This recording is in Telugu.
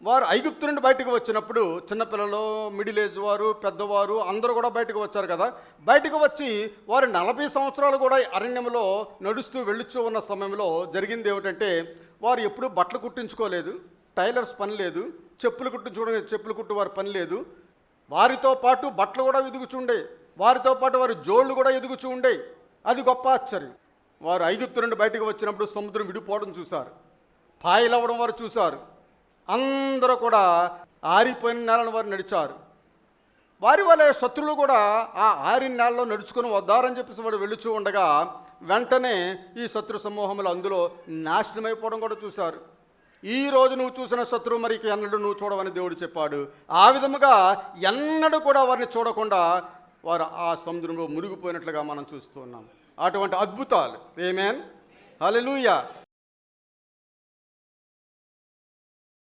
వారు ఐగుప్తు నుండి బయటకు వచ్చినప్పుడు చిన్నపిల్లలు, మిడిల్ ఏజ్ వారు, పెద్దవారు అందరూ కూడా బయటకు వచ్చారు కదా. బయటకు వచ్చి వారు 40 సంవత్సరాలు కూడా అరణ్యంలో నడుస్తూ వెళ్ళుచూ ఉన్న సమయంలో జరిగింది ఏమిటంటే, వారు ఎప్పుడూ బట్టలు కుట్టించుకోలేదు, టైలర్స్ పని లేదు, చెప్పులు కుట్టించుకోవడం చెప్పులు కుట్టు వారి పని లేదు. వారితో పాటు బట్టలు కూడా ఎదుగుచుండే, వారితో పాటు వారి జోళ్ళు కూడా ఎదుగుచూ ఉండే. అది గొప్ప ఆశ్చర్యం. వారు ఐగుప్తు నుండి బయటకు వచ్చినప్పుడు సముద్రం విడిపోవడం చూశారు, పాయలవ్వడం వారు చూశారు. అందరూ కూడా ఆరిపోయిన నేలను వారు నడిచారు. వారి వాళ్ళ శత్రువులు కూడా ఆ ఆరిన నేలలో నడుచుకుని వద్దారని చెప్పేసి వాడు వెళుచూ ఉండగా వెంటనే ఈ శత్రు సమూహములు అందులో నాశనమైపోవడం కూడా చూశారు. ఈ రోజు నువ్వు చూసిన శత్రువు మరి ఎన్నడూ నువ్వు చూడవని దేవుడు చెప్పాడు. ఆ విధముగా ఎన్నడూ కూడా వారిని చూడకుండా వారు ఆ సముద్రంలో మునిగిపోయినట్లుగా మనం చూస్తూ ఉన్నాం. అటువంటి అద్భుతాలు. ఆమేన్, హల్లెలూయా.